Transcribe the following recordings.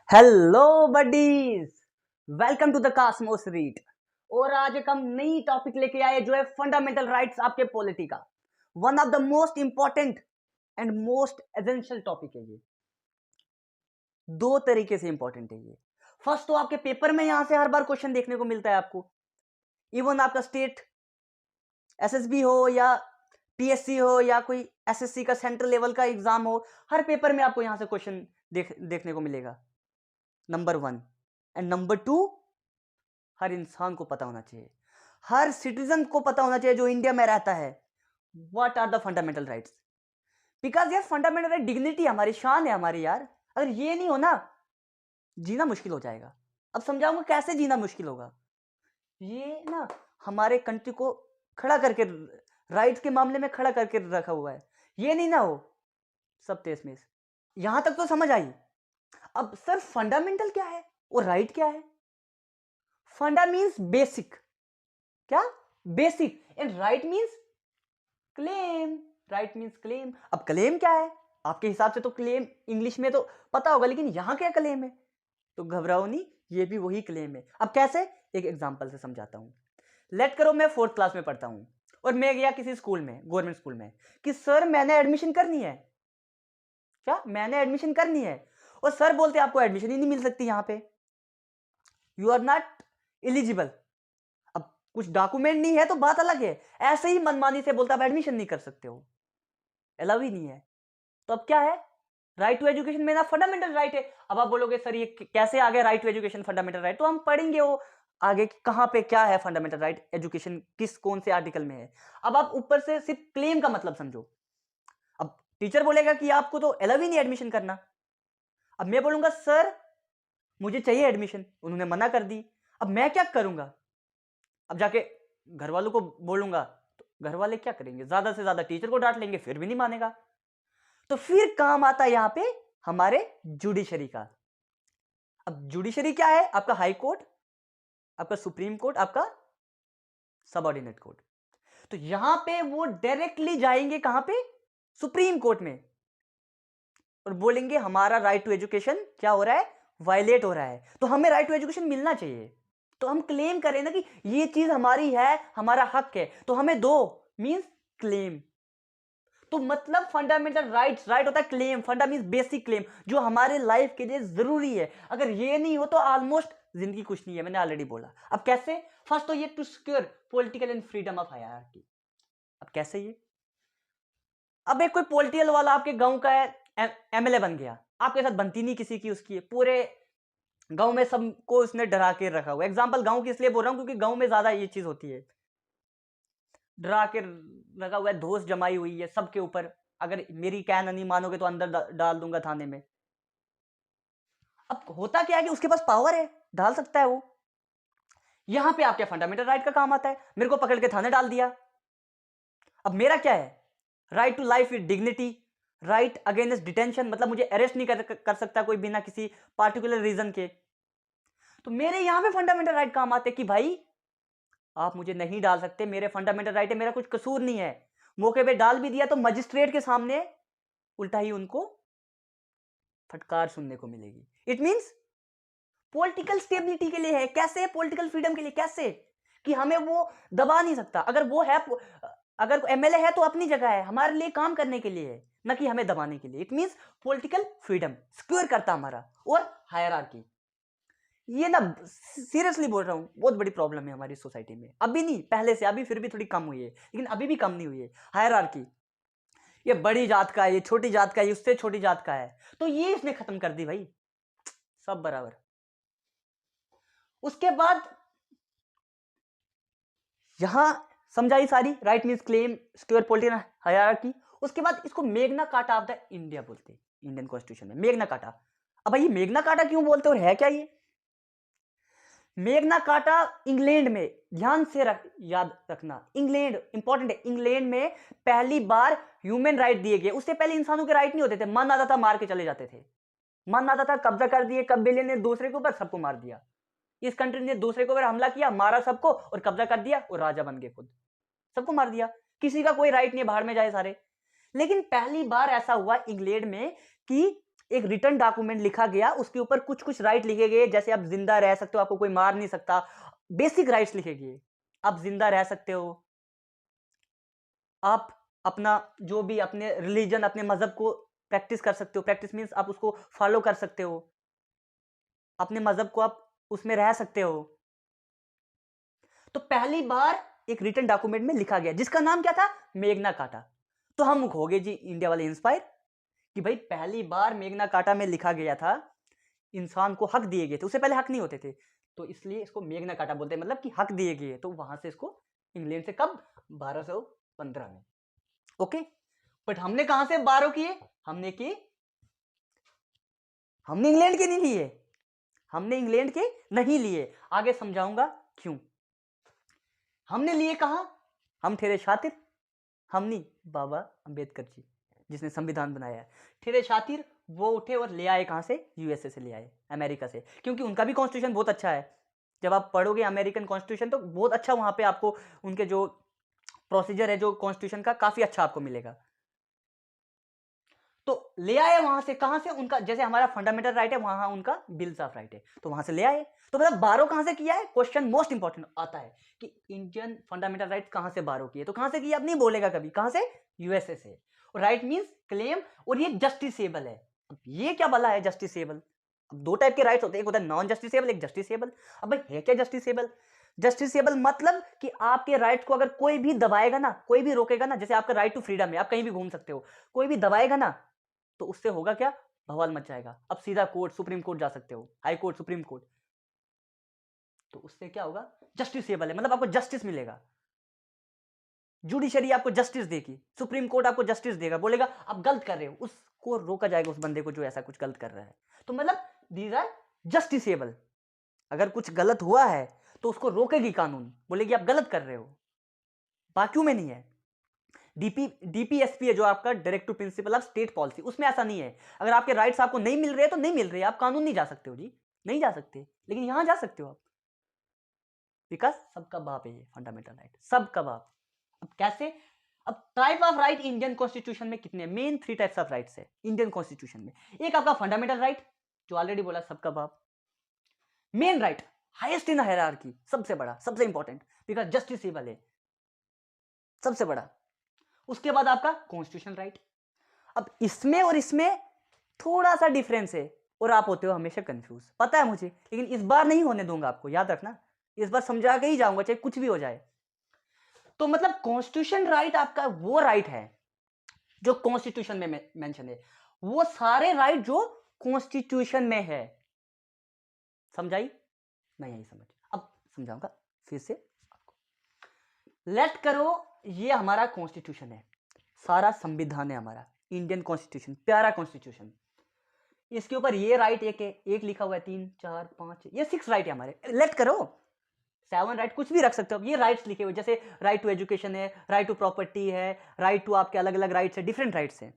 Hello buddies, welcome to the cosmos read. और आज एक हम नई टॉपिक लेके आए जो है फंडामेंटल राइट्स आपके पॉलिटी का। One of the most important and most essential topic है ये। दो तरीके से इंपॉर्टेंट है ये। फर्स्ट तो आपके पेपर में यहां से हर बार क्वेश्चन देखने को मिलता है आपको। इवन आपका स्टेट एसएसबी हो या पीएससी हो या कोई एसएससी का सेंट्रल लेवल का एग्जाम हो, हर पेपर में आपको यहां से क्वेश्चन देखने को मिलेगा। Number one. And number two, हर इंसान को पता होना चाहिए, हर सिटीजन को पता होना चाहिए जो इंडिया में रहता है, what are the fundamental rights. Because यार फंडामेंटल राइट डिग्निटी हमारी, शान है हमारी यार। अगर ये नहीं हो ना, जीना मुश्किल हो जाएगा। अब समझाऊंगा कैसे जीना मुश्किल होगा। ये ना हमारे कंट्री को खड़ा करके, राइट्स के मामले में खड़ा करके रखा हुआ है। ये नहीं ना हो सब तेज में। यहां तक तो समझ आई। अब सर फंडामेंटल क्या है और राइट क्या है? फंडा मीन्स बेसिक। क्या? Basic. And right means claim. Right means claim. अब क्लेम क्या है? आपके हिसाब से तो क्लेम इंग्लिश में तो पता होगा, लेकिन यहां क्या क्लेम है? तो घबराओ नहीं, ये भी वही क्लेम है। अब कैसे? एक एग्जांपल से समझाता हूं। लेट करो मैं 4th क्लास में पढ़ता हूं और मैं गया किसी स्कूल में, गवर्नमेंट स्कूल में, कि सर मैंने एडमिशन करनी है। क्या? मैंने एडमिशन करनी है। और सर बोलते आपको एडमिशन ही नहीं मिल सकती यहां पे, यू आर नॉट एलिजिबल। अब कुछ डॉक्यूमेंट नहीं है तो बात अलग है, ऐसे ही मनमानी से बोलता आप एडमिशन नहीं कर सकते हो, अलाउ ही नहीं है। तो अब क्या है? राइट टू एजुकेशन में ना फंडामेंटल राइट है। अब आप बोलोगे सर ये कैसे आ गया right to education fundamental right? तो हम पढ़ेंगे वो आगे कहां पे क्या है फंडामेंटल राइट, एजुकेशन किस कौन से आर्टिकल में है। अब आप ऊपर से सिर्फ क्लेम का मतलब समझो। अब टीचर बोलेगा कि आपको तो अलाउ ही नहीं एडमिशन करना। अब मैं बोलूंगा सर मुझे चाहिए एडमिशन, उन्होंने मना कर दी। अब मैं क्या करूंगा? अब जाके घर वालों को बोलूंगा तो घर वाले क्या करेंगे? ज्यादा से ज्यादा टीचर को डांट लेंगे, फिर भी नहीं मानेगा। तो फिर काम आता है यहां पे हमारे जुडिशरी का। अब जुडिशरी क्या है? आपका हाई कोर्ट, आपका सुप्रीम कोर्ट, आपका सबऑर्डिनेट कोर्ट। तो यहां पे वो डायरेक्टली जाएंगे कहां पे? सुप्रीम कोर्ट में, और बोलेंगे हमारा राइट टू एजुकेशन क्या हो रहा है? वायलेट हो रहा है, तो हमें राइट टू एजुकेशन मिलना चाहिए। तो हम क्लेम करें ना कि ये चीज हमारी है, हमारा हक है, तो हमें दो, मींस क्लेम। तो मतलब फंडामेंटल राइट्स, राइट होता है क्लेम, फंडा मींस बेसिक क्लेम जो हमारे लाइफ के लिए जरूरी है। अगर ये नहीं हो तो ऑलमोस्ट जिंदगी कुछ नहीं है, मैंने ऑलरेडी बोला। अब कैसे? फर्स्ट तो ये to secure political and freedom of hierarchy. अब कैसे ये? अब एक कोई पॉलिटिकल वाला आपके गांव का है, एमएलए बन गया, आपके साथ बनती नहीं किसी की उसकी, पूरे गांव में सबको उसने डरा के रखा हुआ। एग्जांपल गांव की इसलिए बोल रहा हूं क्योंकि गांव में ज्यादा ये चीज होती है, डरा के रखा हुआ है, धोस जमाई हुई है सबके ऊपर। अगर मेरी कहना नहीं मानोगे तो अंदर डाल दूंगा थाने में। अब होता क्या है कि उसके पास पावर है, डाल सकता है वो। यहां पे आपके फंडामेंटल राइट का काम आता है, मेरे को पकड़ के थाने डाल दिया। अब मेरा क्या है? Right to life with dignity, right against detention, मतलब मुझे अरेस्ट नहीं कर सकता कोई बिना किसी पार्टिकुलर रीजन के। तो मेरे यहां पे फंडामेंटल राइट काम आते हैं कि भाई आप मुझे नहीं डाल सकते, मेरे फंडामेंटल राइट है, मेरा कुछ कसूर नहीं है। मौके पे डाल भी दिया तो मजिस्ट्रेट के सामने उल्टा ही उनको फटकार सुनने को मिलेगी। इट मींस पॉलिटिकल स्टेबिलिटी के लिए है। कैसे? पॉलिटिकल फ्रीडम के लिए। कैसे? कि हमें वो दबा नहीं सकता। अगर वो है, अगर एमएलए है तो अपनी जगह है, हमारे लिए काम करने के लिए है, ना कि हमें दबाने के लिए। It means political freedom secure करता हमारा। और हायरार्की, ये ना सीरियसली बोल रहा हूं, बहुत बड़ी प्रॉब्लम है हमारी सोसाइटी में। अभी नहीं, पहले से, अभी फिर भी थोड़ी कम हुई है, लेकिन अभी भी कम नहीं हुई है। हायरार्की, ये बड़ी जात का है, ये छोटी जात का है, उससे छोटी जात का है, तो ये इसने खत्म कर दी भाई, सब बराबर। उसके बाद यहां समझाई सारी, right means claim, secure political hierarchy. उसके बाद इसको मेग्ना कार्टा ऑफ द इंडिया बोलते हैं, इंडियन कॉन्स्टिट्यूशन में मेग्ना कार्टा। अब भाई मेग्ना कार्टा क्यों बोलते और है क्या ये? मेग्ना कार्टा इंग्लैंड में, ध्यान से याद रखना, इंग्लैंड इंपॉर्टेंट है, इंग्लैंड में पहली बार ह्यूमन राइट दिए गए। उससे पहले इंसानों के राइट नहीं होते थे, मन आता था मार के चले जाते थे, मन आता था कब्जा कर दिए, कबीले ने दूसरे के ऊपर सबको मार दिया। इस कंट्री ने दूसरे के ऊपर हमला किया, मारा सबको और कब्जा कर दिया और राजा बन गए खुद, सबको मार दिया। किसी का कोई राइट नहीं, बाहर में जाए सारे। लेकिन पहली बार ऐसा हुआ इंग्लैंड में कि एक रिटर्न डॉक्यूमेंट लिखा गया, उसके ऊपर कुछ कुछ राइट लिखे गए, जैसे आप जिंदा रह सकते हो, आपको कोई मार नहीं सकता, बेसिक राइट्स लिखे गए। आप जिंदा रह सकते हो, आप अपना जो भी अपने रिलीजन, अपने मजहब को प्रैक्टिस कर सकते हो, प्रैक्टिस मीन्स आप उसको फॉलो कर सकते हो, अपने मजहब को आप उसमें रह सकते हो। तो पहली बार एक रिटन डॉक्यूमेंट में लिखा गया जिसका नाम क्या था, मेग्ना कार्टा। तो हम हो गए जी इंडिया वाले इंस्पायर कि भाई पहली बार मेग्ना कार्टा में लिखा गया था, इंसान को हक दिए गए थे, उससे पहले हक नहीं होते थे, तो इसलिए इसको मेग्ना कार्टा बोलते हैं, मतलब कि हक दिए गए। तो वहां से इसको इंग्लैंड से कब, 1215 में। ओके, बट हमने कहां से बारो किए, हमने इंग्लैंड के नहीं लिए, हमने इंग्लैंड के नहीं लिए, आगे समझाऊंगा क्यों। हमने लिए कहा, हम ठहरे शातिर, हम नहीं, बाबा अंबेडकर जी जिसने संविधान बनाया है, ठहरे शातिर, वो उठे और ले आए कहां से, यूएसए से ले आए, अमेरिका से, क्योंकि उनका भी कॉन्स्टिट्यूशन बहुत अच्छा है। जब आप पढ़ोगे अमेरिकन कॉन्स्टिट्यूशन तो बहुत अच्छा, वहां पे आपको उनके जो प्रोसीजर है जो कॉन्स्टिट्यूशन का, काफी अच्छा आपको मिलेगा। तो ले आए वहां से, कहां से, उनका जैसे हमारा फंडामेंटल राइट है, वहां उनका बिल्स ऑफ राइट है, तो वहां से ले आए। तो मतलब बारो कहां से किया है, क्वेश्चन मोस्ट इंपॉर्टेंट आता है कि इंडियन फंडामेंटल राइट कहां से बारो किए, तो कहां से किया, अब नहीं बोलेगा कभी, कहां से, यूएसए से। और राइट मींस क्लेम, और ये जस्टिसेबल है। अब ये क्या भला है जस्टिसेबल, अब दो टाइप के राइट्स होते हैं, एक होता है नॉन जस्टिसेबल, एक जस्टिसेबल। अब भाई है क्या जस्टिसेबल, जस्टिसेबल मतलब कि आपके राइट्स को अगर कोई भी दबाएगा ना, कोई भी रोकेगा ना, जैसे आपका राइट टू फ्रीडम है, आप कहीं भी घूम सकते हो, कोई भी दबाएगा ना, तो उससे होगा क्या, बवाल मच जाएगा। अब सीधा कोर्ट, सुप्रीम कोर्ट जा सकते हो, हाई कोर्ट, सुप्रीम कोर्ट, तो उससे क्या होगा, जस्टिसेबल है, मतलब आपको जस्टिस मिलेगा, जुडिशरी आपको जस्टिस देगी, सुप्रीम कोर्ट आपको जस्टिस देगा, बोलेगा आप गलत कर रहे हो, उसको रोका जाएगा, उस बंदे को जो ऐसा कुछ गलत कर रहा है। तो मतलब दीज आर जस्टिसेबल, अगर कुछ गलत हुआ है तो उसको रोकेगी कानून, बोलेगी आप गलत कर रहे हो, बाकियों में नहीं है। डीपीएसपी है जो आपका direct to principle of state policy, उसमें ऐसा नहीं है, अगर आपके राइट्स आपको नहीं मिल रहे तो नहीं मिल रहे, आप कानून नहीं जा सकते हो जी, नहीं जा सकते, लेकिन यहां जा सकते हो आप, बिकॉज सबका बाप है ये फंडामेंटल राइट, सबका बाप। अब कैसे, अब type of right Indian constitution में कितने, मेन 3 टाइप्स ऑफ राइट्स है इंडियन कॉन्स्टिट्यूशन में। एक आपका फंडामेंटल राइट जो ऑलरेडी बोला, सबका बाप। Main right, highest in hierarchy, सबसे बड़ा, सबसे इंपॉर्टेंट, बिकॉज जस्टिसेबल है, सबसे बड़ा। उसके बाद आपका कॉन्स्टिट्यूशन राइट। अब इसमें और इसमें थोड़ा सा डिफरेंस है, और आप होते हो हमेशा कंफ्यूज, पता है मुझे, लेकिन इस बार नहीं होने दूंगा आपको, याद रखना, इस बार समझा के ही जाऊंगा चाहे कुछ भी हो जाए। तो मतलब कॉन्स्टिट्यूशन राइट आपका वो राइट है जो कॉन्स्टिट्यूशन में मेंशन है, वो सारे राइट जो कॉन्स्टिट्यूशन में है। समझाई, नहीं आई समझ, अब समझाऊंगा फिर से। लेट करो ये हमारा कॉन्स्टिट्यूशन है, सारा संविधान है हमारा, इंडियन कॉन्स्टिट्यूशन, प्यारा कॉन्स्टिट्यूशन, इसके ऊपर ये राइट एक है, एक लिखा हुआ है, 3 4 5, ये 6 राइट है हमारे, लेट करो 7 राइट, कुछ भी रख सकते हो, ये राइट्स लिखे हुए, जैसे राइट टू एजुकेशन है, राइट टू प्रॉपर्टी है, राइट टू आपके अलग अलग राइट्स है, डिफरेंट राइट्स है।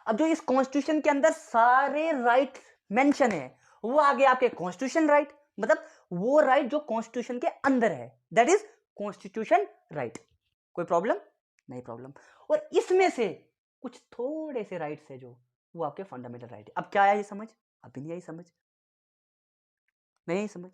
अब जो इस कॉन्स्टिट्यूशन के अंदर सारे राइट मेंशन है, वो आगे आपके कॉन्स्टिट्यूशन राइट, मतलब वो राइट जो कॉन्स्टिट्यूशन के अंदर है, दैट इज कॉन्स्टिट्यूशन राइट। कोई प्रॉब्लम नहीं, प्रॉब्लम। और इसमें से कुछ थोड़े से राइट्स है जो वो आपके फंडामेंटल राइट है। अब क्या आया ये समझ, अभी नहीं आई समझ, नहीं आई समझ,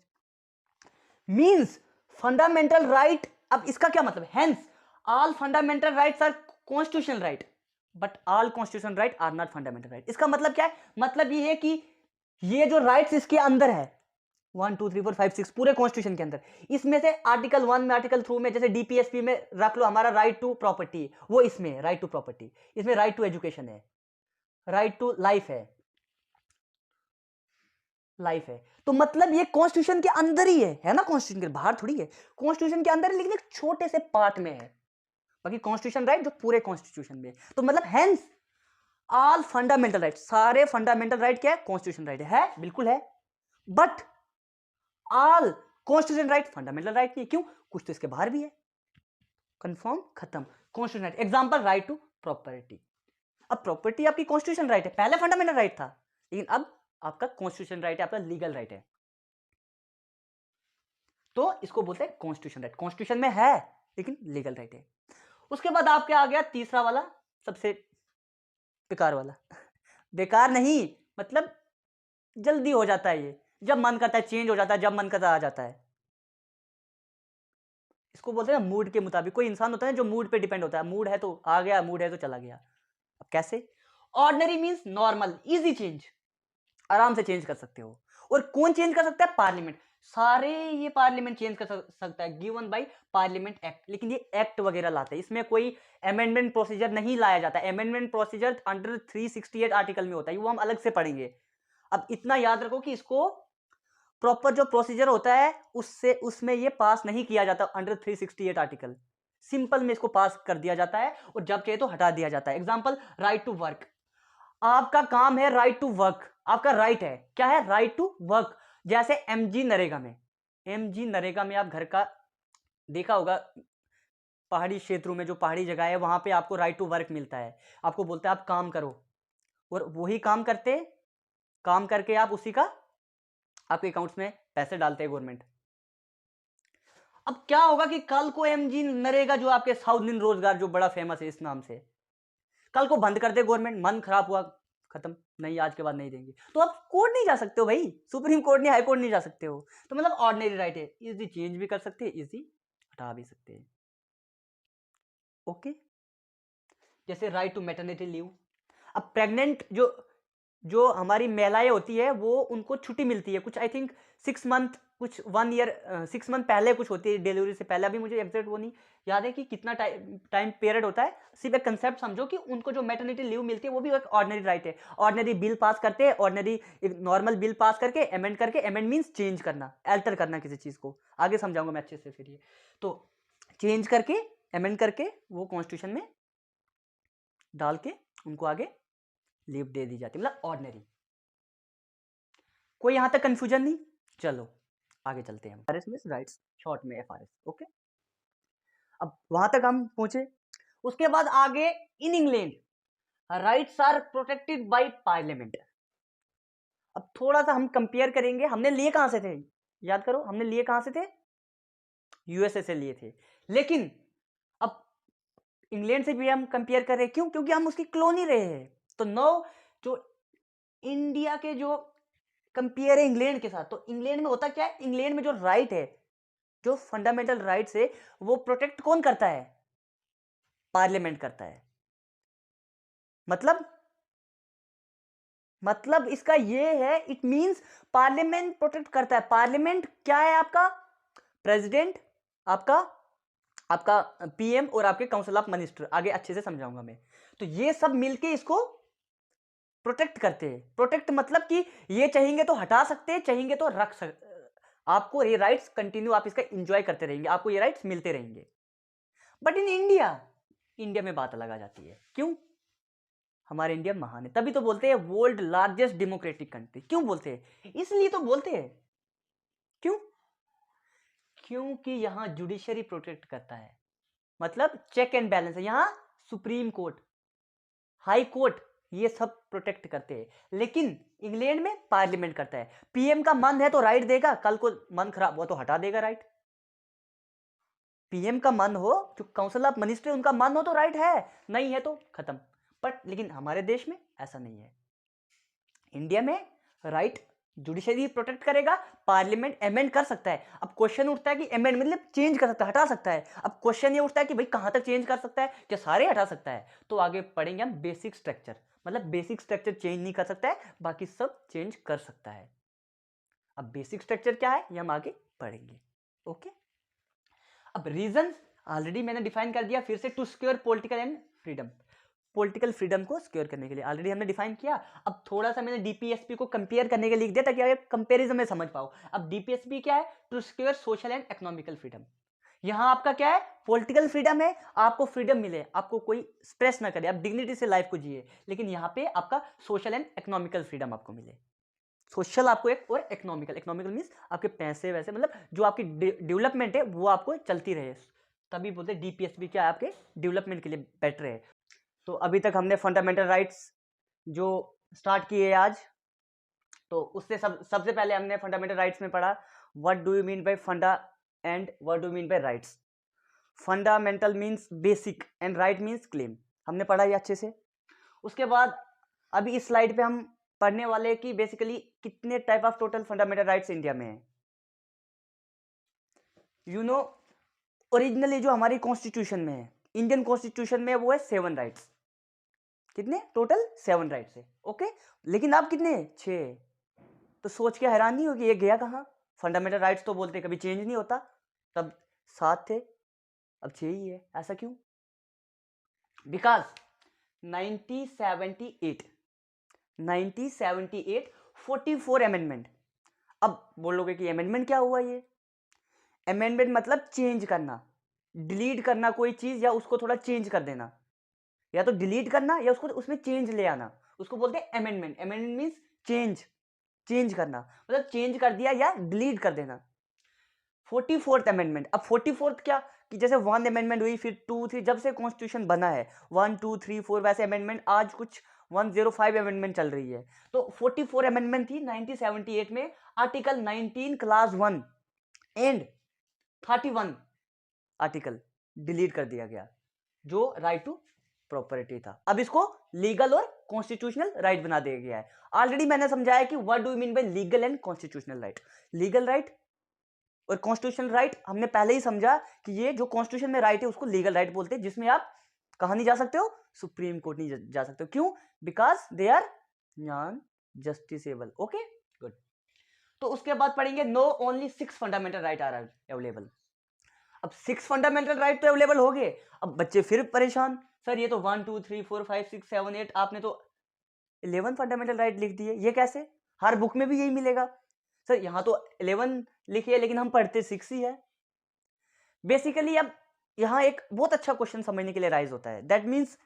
मींस फंडामेंटल राइट। अब इसका क्या मतलब, hence all fundamental rights are constitutional right, but all constitutional right are not fundamental right. इसका मतलब क्या है, मतलब ये है कि ये जो राइट्स इसके अंदर है, 1 2 3 4 5 6 पूरे कॉन्स्टिट्यूशन के अंदर, इसमें से आर्टिकल 1 में, आर्टिकल 2 में, जैसे डीपीएसपी में रख लो हमारा राइट टू प्रॉपर्टी, वो इसमें राइट टू प्रॉपर्टी, इसमें राइट टू एजुकेशन है, राइट टू लाइफ है, लाइफ है। तो मतलब ये कॉन्स्टिट्यूशन के अंदर ही है ना, कॉन्स्टिट्यूशन के बाहर थोड़ी है, कॉन्स्टिट्यूशन के अंदर है, लेकिन एक छोटे से पार्ट में है, बाकी कॉन्स्टिट्यूशन राइट जो पूरे कॉन्स्टिट्यूशन में। तो मतलब हेंस ऑल फंडामेंटल राइट, सारे फंडामेंटल राइट क्या है, कॉन्स्टिट्यूशन राइट है, बिल्कुल है, but all constitution right fundamental right नहीं, क्यों, कुछ तो इसके बाहर भी है, कंफर्म, खत्म, constitution right. Example right to property, अब प्रॉपर्टी आपकी कॉन्स्टिट्यूशन राइट है, पहले फंडामेंटल राइट था, लेकिन अब आपका कॉन्स्टिट्यूशन राइट है, आपका लीगल राइट है, तो इसको बोलते हैं कॉन्स्टिट्यूशन राइट, कॉन्स्टिट्यूशन में है लेकिन लीगल राइट है। उसके बाद आपके आ गया तीसरा वाला, सबसे बेकार वाला बेकार नहीं, मतलब जल्दी हो जाता है, ये जब मन करता है चेंज हो जाता है, जब मन करता है आ जाता है। इसको बोलते हैं ना मूड के मुताबिक। कोई इंसान होता है जो मूड पे डिपेंड होता है, मूड है तो आ गया, मूड है तो चला गया। अब कैसे? Ordinary means normal, easy change, आराम से चेंज कर सकते हो। और कौन चेंज कर सकता है? पार्लियामेंट। सारे ये पार्लियामेंट चेंज कर सकता है, गिवन बाय पार्लियामेंट एक्ट। लेकिन ये एक्ट वगैरह लाते हैं, इसमें कोई अमेंडमेंट प्रोसीजर नहीं लाया जाता। अमेंडमेंट प्रोसीजर अंडर 368 आर्टिकल में होता है, वो हम अलग से पढ़ेंगे। अब इतना याद रखो कि इसको प्रॉपर जो प्रोसीजर होता है उससे उसमें ये पास नहीं किया जाता अंडर 368 आर्टिकल। सिंपल में इसको पास कर दिया जाता है और जब चाहिए तो हटा दिया जाता है। Example, right to work. आपका काम है राइट टू वर्क, आपका राइट है, क्या है? Right to work. जैसे एमजी नरेगा में, एमजी नरेगा में आप घर का देखा होगा, पहाड़ी क्षेत्रों में जो पहाड़ी जगह है वहां पे आपको राइट टू वर्क मिलता है। आपको बोलता है आप काम करो, और वही काम करते, काम करके आप उसी का आपके अकाउंट्स में पैसे डालते हैं गवर्नमेंट। अब क्या होगा कि कल को एमजी नरेगा जो आपके साउथ इंडियन रोजगार जो बड़ा फेमस है इस नाम से, कल को बंद कर दे गवर्नमेंट, मन खराब हुआ, खत्म, नहीं आज के बाद नहीं देंगे, तो आप कोर्ट नहीं जा सकते हो भाई, सुप्रीम कोर्ट नहीं, हाई कोर्ट नहीं जा सकते हो। तो मतलब ऑर्डिनरी राइट है, इजी चेंज भी कर सकते हैं, इजी हटा भी सकते हैं। ओके, जैसे राइट टू मैटरनिटी लीव। अब प्रेग्नेंट जो जो हमारी महिलाएं होती है वो उनको छुट्टी मिलती है कुछ, आई थिंक 6 मंथ, कुछ 1 ईयर, 6 मंथ पहले कुछ होती है डिलीवरी से पहले। अभी मुझे एग्जैक्ट वो नहीं याद है कि कितना टाइम पीरियड होता है। सिर्फ एक कंसेप्ट समझो कि उनको जो मैटरनिटी लीव मिलती है वो भी एक ऑर्डिनरी राइट है। ऑर्डिनरी बिल पास करते हैं, ऑर्डिनरी नॉर्मल बिल पास करके अमेंड करके, अमेंड मीन्स चेंज करना, अल्टर करना किसी चीज को, आगे समझाऊंगा मैं अच्छे से फिर ये। तो चेंज करके, अमेंड करके वो कॉन्स्टिट्यूशन में डाल के उनको आगे लीव दे दी जाती है, मतलब ऑर्डिनरी। कोई यहां तक कंफ्यूजन नहीं? चलो आगे चलते हैं। एफआरएस मींस राइट्स, शॉर्ट में एफआरएस। ओके, अब वहां तक हम पहुंचे। उसके बाद आगे, in England rights are protected by parliament. अब थोड़ा सा हम कंपेयर करेंगे, हमने लिए कहां से थे? याद करो, हमने लिए कहां से थे? यूएसए से लिए थे। लेकिन अब इंग्लैंड से भी हम कंपेयर कर रहे हैं, क्यों? क्योंकि हम उसकी कॉलोनी रहे हैं। तो नो, जो इंडिया के जो कंपेयर है इंग्लैंड के साथ, तो इंग्लैंड में होता क्या है? इंग्लैंड में जो राइट है, जो फंडामेंटल राइट्स है, वो प्रोटेक्ट कौन करता है? पार्लियामेंट करता है। मतलब इसका ये है, इट मींस पार्लियामेंट प्रोटेक्ट करता है। पार्लियामेंट क्या है? आपका प्रेसिडेंट, आपका आपका पीएम और आपके काउंसिल ऑफ मिनिस्टर, आगे अच्छे से समझाऊंगा मैं। तो ये सब मिलके इसको प्रोटेक्ट करते हैं। प्रोटेक्ट मतलब कि ये चाहेंगे तो हटा सकते हैं, चाहेंगे तो रख सकते, आपको ये राइट्स कंटिन्यू, आप इसका एंजॉय करते रहेंगे, आपको ये राइट्स मिलते रहेंगे। बट इन इंडिया, इंडिया में बात अलग आ जाती है। क्यों? हमारे इंडिया महान है, तभी तो बोलते हैं वर्ल्ड लार्जेस्ट डेमोक्रेटिक कंट्री। क्यों बोलते हैं? इसलिए तो बोलते हैं। क्यों? क्योंकि यहां जुडिशरी प्रोटेक्ट करता है, मतलब चेक एंड बैलेंस है यहां। सुप्रीम कोर्ट, हाई कोर्ट, ये सब प्रोटेक्ट करते हैं। लेकिन इंग्लैंड में पार्लियामेंट करता है। पीएम का मन है तो राइट देगा, कल को मन खराब हुआ तो हटा देगा राइट। पीएम का मन हो, जो काउंसिल ऑफ मिनिस्टर उनका मन हो तो राइट है, नहीं है तो खत्म। बट लेकिन हमारे देश में ऐसा नहीं है। इंडिया में राइट जुडिशरी प्रोटेक्ट करेगा, पार्लियामेंट अमेंड कर सकता है। अब क्वेश्चन उठता है कि अमेंड मतलब चेंज कर सकता है, हटा सकता है। अब क्वेश्चन ये उठता है कि भाई कहां तक चेंज कर सकता है, क्या सारे हटा सकता है? तो आगे पढ़ेंगे हम बेसिक स्ट्रक्चर, मतलब बेसिक स्ट्रक्चर चेंज नहीं कर सकता है, बाकी सब चेंज कर सकता है। अब बेसिक स्ट्रक्चर क्या है ये हम आगे पढ़ेंगे। ओके, अब रीजन ऑलरेडी मैंने डिफाइन कर दिया, फिर से to secure political and freedom. Political freedom को सिक्योर करने के लिए ऑलरेडी हमने डिफाइन किया। अब थोड़ा सा मैंने डीपीएसपी को कंपेयर करने के लिए लिख दिया ताकि आप कंपैरिजन में समझ पाओ। अब डीपीएसपी क्या है? To secure social and economical freedom. यहां आपका क्या है? पॉलिटिकल फ्रीडम है, आपको फ्रीडम मिले, आपको कोई स्ट्रेस ना करे, आप डिग्निटी से लाइफ को जिए। लेकिन यहां पे आपका सोशल एंड इकोनॉमिकल फ्रीडम आपको मिले। सोशल आपको एक, और इकोनॉमिकल, इकोनॉमिकल मींस आपके पैसे वैसे, मतलब जो आपकी डेवलपमेंट है वो आपको चलती रहे। तभी बोलते हैं डीपीएसपी क्या है? आपके डेवलपमेंट के लिए बेटर है। तो अभी तक हमने फंडामेंटल राइट्स जो स्टार्ट किए आज, तो उससे सबसे पहले हमने फंडामेंटल राइट्स में पढ़ा what do you mean by funda and what do you mean by rights. Fundamental means basic and right means claim, हमने पढ़ा ये अच्छे से। उसके बाद अभी इस स्लाइड पे हम पढ़ने वाले हैं कि बेसिकली कितने type of total fundamental rights India में है। यू नो ओरिजिनली जो हमारी कॉन्स्टिट्यूशन में है, इंडियन कॉन्स्टिट्यूशन में, वो है 7 राइट्स। कितने टोटल? 7 राइट्स है। ओके, लेकिन अब कितने? 6। तो सोच के हैरान नहीं होगी ये गया कहाँ? फंडामेंटल राइट्स तो बोलते कभी चेंज नहीं होता, तब 7 थे, अब 6 ही है। ऐसा क्यों? Because 1978 44 amendment. अब बोलोगे कि अमेंडमेंट क्या हुआ? ये अमेंडमेंट मतलब चेंज करना, डिलीट करना कोई चीज, या उसको थोड़ा चेंज कर देना, या तो डिलीट करना या उसको उसमें चेंज ले आना, उसको बोलते हैं अमेंडमेंट। अमेंडमेंट मीन्स चेंज करना, मतलब चेंज कर दिया या डिलीट कर देना। 44th amendment. अब 44th क्या कि जैसे 1 अमेंडमेंट हुई, फिर 2 3, जब से कॉन्स्टिट्यूशन बना है 1 2 3 4 वैसे अमेंडमेंट, आज कुछ 105 अमेंडमेंट चल रही है। तो 44 अमेंडमेंट थी 1978 में। Article 19 class 1 and 31 article delete कर दिया गया, जो राइट टू प्रॉपर्टी था। अब इसको लीगल और कॉन्स्टिट्यूशनल राइट बना दिया गया है। ऑलरेडी मैंने समझाया कि what do you mean bye legal and constitutional right. Legal right और कॉन्स्टिट्यूशनल राइट हमने पहले ही समझा कि ये जो कॉन्स्टिट्यूशन में राइट है उसको लीगल राइट बोलते हैं, जिसमें आप कहां नहीं जा सकते हो? सुप्रीम कोर्ट नहीं जा सकते हो। क्यों? Because they are non justiciable. Okay, good. तो उसके बाद पढ़ेंगे no only 6 fundamental right are available. अब 6 फंडामेंटल राइट तो अवेलेबल हो गए, अब बच्चे फिर परेशान, सर ये तो 1 2 3 4 5 6 7 8, आपने तो 11 फंडामेंटल राइट लिख दिए, ये कैसे? हर बुक में भी यही मिलेगा। सर यहां तो 11 लिखी है लेकिन हम पढ़ते 6 ही है। बेसिकली अब यहां एक बहुत अच्छा क्वेश्चन समझने के लिए राइज होता है। दैट मीन्स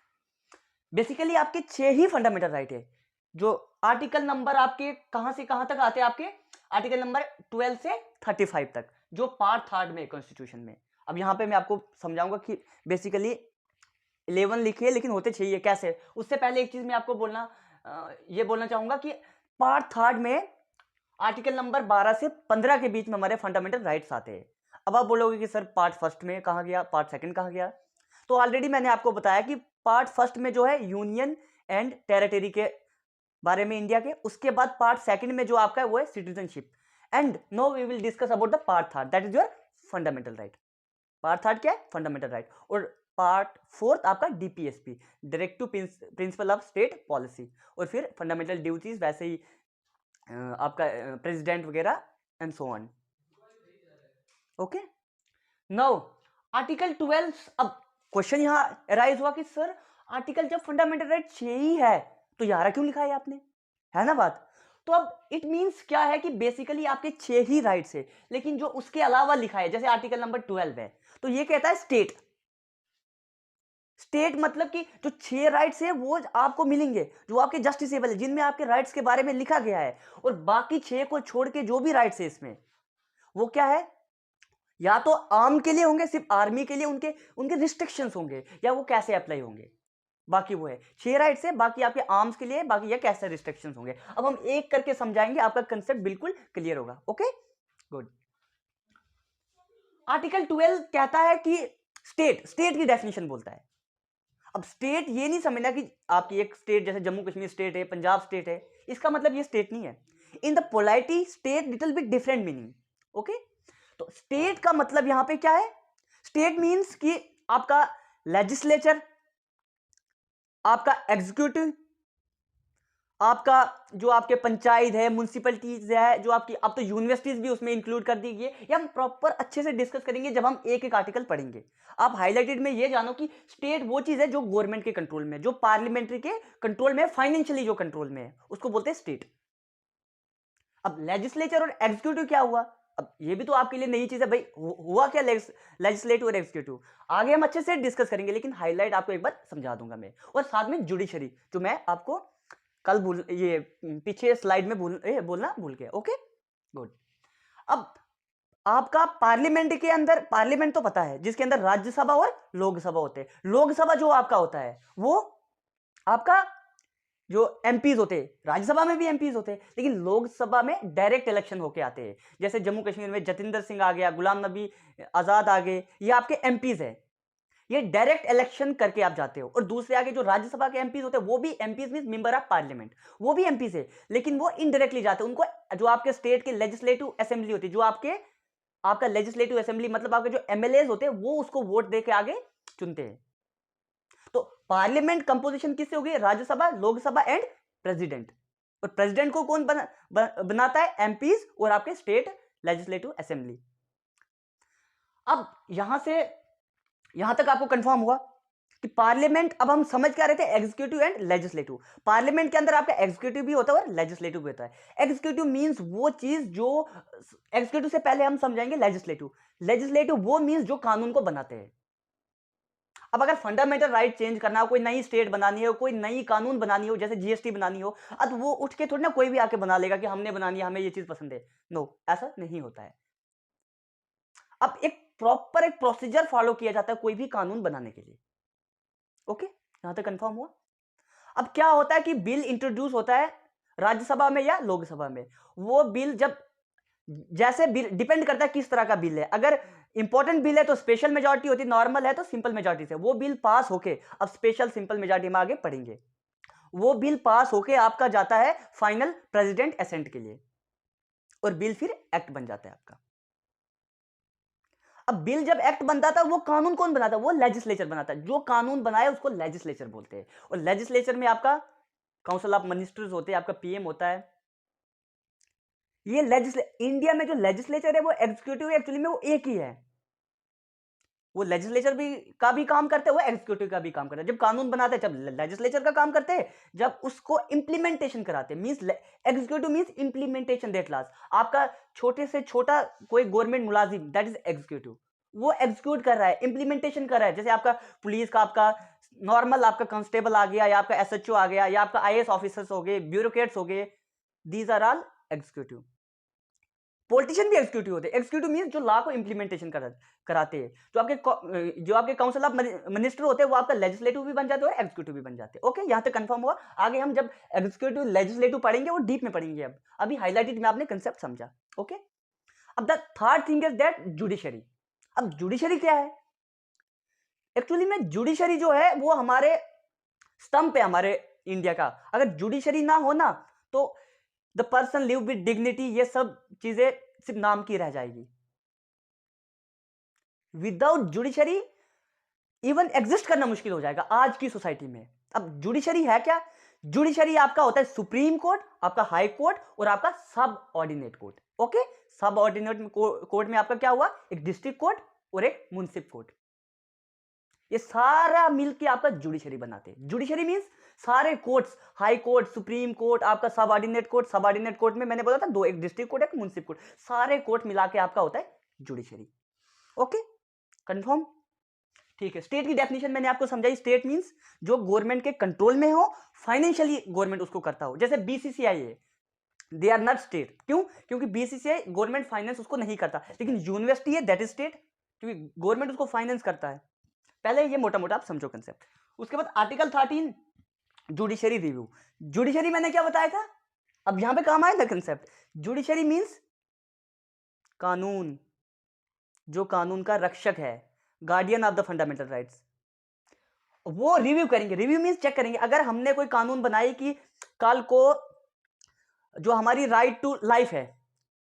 बेसिकली आपके 6 ही फंडामेंटल राइट है, जो आर्टिकल नंबर आपके कहां से कहां तक आते हैं? आपके आर्टिकल नंबर 12 से 35 तक, जो पार्ट 3 में कॉन्स्टिट्यूशन में। अब यहां पे मैं आपको समझाऊंगा कि बेसिकली 11 लिखिए लेकिन होते 6 ही, कैसे? उससे पहले एक चीज मैं आपको ये बोलना चाहूंगा कि पार्ट 3 में आर्टिकल नंबर 12 से 15 के बीच में हमारे फंडामेंटल राइट्स आते हैं। अब आप बोलोगे कि सर पार्ट 1 में कहां गया, पार्ट 2 कहां गया? तो ऑलरेडी मैंने आपको बताया कि पार्ट 1 में जो है यूनियन एंड टेरिटरी के बारे में इंडिया के, उसके बाद पार्ट 2 में जो आपका है वो है citizenship. And no we will discuss about the part 3, that is your fundamental right. Part 3 क्या है? Fundamental right. और पार्ट 4 आपका DPSP, direct to principle of state policy. और फिर फंडामेंटल ड्यूटीज वैसे ही आपका प्रेसिडेंट वगैरह and so on. Okay, now article 12। अब क्वेश्चन यहां अराइज हुआ कि सर आर्टिकल जब फंडामेंटल राइट 6 ही है तो 11 क्यों लिखा है आपने? है ना बात? तो अब इट मींस क्या है कि बेसिकली आपके 6 ही राइट्स है, लेकिन जो उसके अलावा लिखा है, जैसे आर्टिकल नंबर 12 है, तो ये कहता है स्टेट। स्टेट मतलब कि जो 6 राइट्स है वो आपको मिलेंगे जो आपके जस्टिसेबल है, जिनमें आपके राइट्स के बारे में लिखा गया है। और बाकी 6 को छोड़ के जो भी राइट्स है इसमें, वो क्या है? या तो आर्म के लिए होंगे, सिर्फ आर्मी के लिए उनके उनके रिस्ट्रिक्शंस होंगे, या वो कैसे अप्लाई होंगे। बाकी वो है 6 राइट्स है, बाकी आपके आर्म्स के लिए, बाकी ये कैसे रिस्ट्रिक्शंस होंगे। अब हम एक करके समझाएंगे, आपका कंसेप्ट बिल्कुल क्लियर होगा। Okay, good. आर्टिकल 12 कहता है कि स्टेट की डेफिनेशन बोलता है। अब स्टेट ये नहीं समझना कि आपकी एक स्टेट जैसे जम्मू कश्मीर स्टेट है, पंजाब स्टेट है, इसका मतलब ये स्टेट नहीं है। In the polity state little bit different meaning. Okay, तो स्टेट का मतलब यहां पे क्या है? स्टेट मींस कि आपका लेजिस्लेचर, आपका एग्जीक्यूटिव, आपका जो आपके पंचायत है, म्युनिसिपलिटीज है, जो आपकी, अब तो यूनिवर्सिटीज भी उसमें इंक्लूड कर दी गई है। ये हम प्रॉपर अच्छे से डिस्कस करेंगे जब हम एक एक आर्टिकल पढ़ेंगे। आप हाईलाइटेड में ये जानो कि स्टेट वो चीज है जो गवर्नमेंट के कंट्रोल में, जो पार्लियामेंट्री के कंट्रोल में, फाइनेंशियली जो कंट्रोल में है, उसको बोलते हैं स्टेट। अब लेजिस्लेचर और एग्जीक्यूटिव क्या हुआ? अब ये भी तो आपके लिए नई चीज है भाई, हुआ क्या लेजिस्लेटिव और एग्जीक्यूटिव? आगे हम अच्छे से डिस्कस करेंगे, लेकिन हाईलाइट आपको एक बार समझा दूंगा मैं। और साथ में जुडिशरी, जो मैं आपको कल ये पीछे स्लाइड में बोलना भूल गया। Okay, good. अब आपका पार्लियामेंट के अंदर, पार्लियामेंट तो पता है जिसके अंदर राज्यसभा और लोकसभा होते हैं। लोकसभा जो आपका होता है वो आपका जो एमपीज होते हैं, राज्यसभा में भी एमपीज होते हैं, लेकिन लोकसभा में डायरेक्ट इलेक्शन होके आते हैं। जैसे जम्मू कश्मीर में जतिंदर सिंह आ गया, गुलाम नबी आजाद आ गए, ये आपके एमपीज है। ये डायरेक्ट इलेक्शन करके आप जाते हो। और दूसरे आगे जो राज्यसभा के एमपीज होते हैं वो भी MPs means member of parliament, वो भी एमपीज है, लेकिन वो इनडायरेक्टली जाते हैं। उनको जो आपके स्टेट के लेजिस्लेटिव असेंबली होती है, जो आपका लेजिस्लेटिव असेंबली मतलब आपके जो एमएलए होते हैं, वो उसको वोट देके आगे चुनते हैं। तो पार्लियामेंट कंपोजिशन किससे होगी? Rajya Sabha, Lok Sabha and president. और प्रेसिडेंट को कौन बनाता है? एमपीज और आपके स्टेट लेजिस्लेटिव असेंबली। अब यहां तक आपको कंफर्म हुआ कि पार्लियामेंट, अब हम समझ क्या रहे थे, एग्जीक्यूटिव एंड लेजिस्लेटिव। पार्लियामेंट के अंदर आपका एग्जीक्यूटिव भी होता है और लेजिस्लेटिव भी होता है। एग्जीक्यूटिव मींस वो चीज जो, एग्जीक्यूटिव से पहले हम समझाएंगे लेजिस्लेटिव। लेजिस्लेटिव वो मींस जो कानून को बनाते हैं। अब अगर फंडामेंटल राइट चेंज करना हो, कोई नई स्टेट बनानी हो, कोई नई कानून बनानी हो, जैसे जीएसटी बनानी हो, अब वो उठ के थोड़ी ना कोई भी आके बना लेगा कि हमने बनानी है, हमें ये चीज पसंद है। नो, ऐसा नहीं होता है। अब एक प्रोसीजर फॉलो किया जाता है कोई भी कानून बनाने के लिए। ओके, यहां तक कंफर्म हुआ। अब क्या होता है कि बिल इंट्रोड्यूस होता है राज्यसभा में या लोकसभा में। वो बिल जब, जैसे बिल डिपेंड करता है किस तरह का बिल है। अगर इंपॉर्टेंट बिल है तो स्पेशल मेजॉरिटी होती है, नॉर्मल है तो सिंपल मेजॉरिटी से वो बिल पास होके, अब स्पेशल सिंपल मेजॉरिटी में आगे पढ़ेंगे, वो बिल पास होके आपका जाता है फाइनल प्रेसिडेंट असेंट के लिए, और बिल फिर एक्ट बन जाता है आपका। अब बिल जब एक्ट बनता था, वो कानून कौन बनाता है? वो लेजिस्लेचर बनाता है। जो कानून बनाए उसको लेजिस्लेचर बोलते हैं। और लेजिस्लेचर में आपका काउंसिल ऑफ मिनिस्टर्स होते हैं, आपका पीएम होता है। ये इंडिया में जो लेजिस्लेचर है वो एग्जीक्यूटिव एक्चुअली में वो एक ही है। वो लेजिस्लेचर का भी काम करते हैं, वो एग्जीक्यूटिव का भी काम करते हैं। जब कानून बनाते हैं, जब लेजिस्लेचर का काम करते हैं, जब उसको इंप्लीमेंटेशन कराते हैं, means executive means implementation, that last आपका छोटे से छोटा कोई गवर्नमेंट मुलाजिम, दैट इज एग्जीक्यूटिव। वो एग्जीक्यूट कर रहा है, इंप्लीमेंटेशन कर रहा है। जैसे आपका पुलिस का, आपका नॉर्मल आपका कांस्टेबल आ गया, या आपका एसएचओ आ गया, या आपका आईएएस ऑफिसर्स हो गए, ब्यूरोक्रेट्स हो गए, these are all executive. Politician भी एग्जीक्यूटिव होते हैं। एग्जीक्यूटिव मींस जो लॉ को इंप्लीमेंटेशन कराते हैं। जो आपके काउंसिल ऑफ मिनिस्टर होते हैं, वो आपका लेजिस्लेटिव भी बन जाते हैं और एग्जीक्यूटिव भी बन जाते हैं। ओके, यहां तक कंफर्म हुआ। आगे हम जब एग्जीक्यूटिव लेजिस्लेटिव पढ़ेंगे वो डीप में पढ़ेंगे। अब अभी हाईलाइटेड में आपने कंसेप्ट समझा। ओके, अब the third thing is that judiciary. अब जुडिशरी क्या है? एक्चुअली में जुडिशरी जो है वो हमारे स्तंभ है हमारे इंडिया का। अगर जुडिशरी ना हो ना, तो the person live with dignity, ये सब चीजें सिर्फ नाम की रह जाएगी। विदाउट जुडिशरी इवन एग्जिस्ट करना मुश्किल हो जाएगा आज की सोसाइटी में। अब जुडिशरी है क्या? जुडिशरी आपका होता है सुप्रीम कोर्ट, आपका हाई कोर्ट और आपका सब ऑर्डिनेट कोर्ट। ओके, सब ऑर्डिनेट कोर्ट में आपका क्या हुआ? एक डिस्ट्रिक्ट कोर्ट और एक म्युनिसिपल कोर्ट। ये सारा मिलके आपका जुडिशरी बनाते हैं। जुडिशरी मींस सारे courts, high court, supreme court, आपका सब ऑर्डिनेट कोर्ट। सब ऑर्डिनेट कोर्ट में मैंने बोला था दो, एक डिस्ट्रिक्ट कोर्ट, एक म्युनिसिपल कोर्ट। सारे कोर्ट मिला के आपका होता है जुडिशरी। Okay, confirm? ठीक है, स्टेट की डेफिनेशन मैंने आपको समझाई। स्टेट मींस जो गवर्नमेंट के कंट्रोल में हो, फाइनेंशियली गवर्नमेंट उसको करता हो। जैसे बीसीसीआई है, दे आर नॉट स्टेट। क्यों? क्योंकि बीसीसीआई गवर्नमेंट फाइनेंस उसको नहीं करता, लेकिन यूनिवर्सिटी है, दैट इज स्टेट, क्योंकि गवर्नमेंट उसको फाइनेंस करता है। पहले ये मोटा मोटा आप समझो कंसेप्ट। उसके बाद आर्टिकल 13 जुडिशरी रिव्यू। जुडिशरी मैंने क्या बताया था? अब यहां पे काम आया ना कंसेप्ट। जुडिशरी मींस कानून, जो कानून का रक्षक है, guardian of the fundamental rights, वो रिव्यू करेंगे। रिव्यू मींस चेक करेंगे। अगर हमने कोई कानून बनाई कि कल को जो हमारी राइट टू लाइफ है,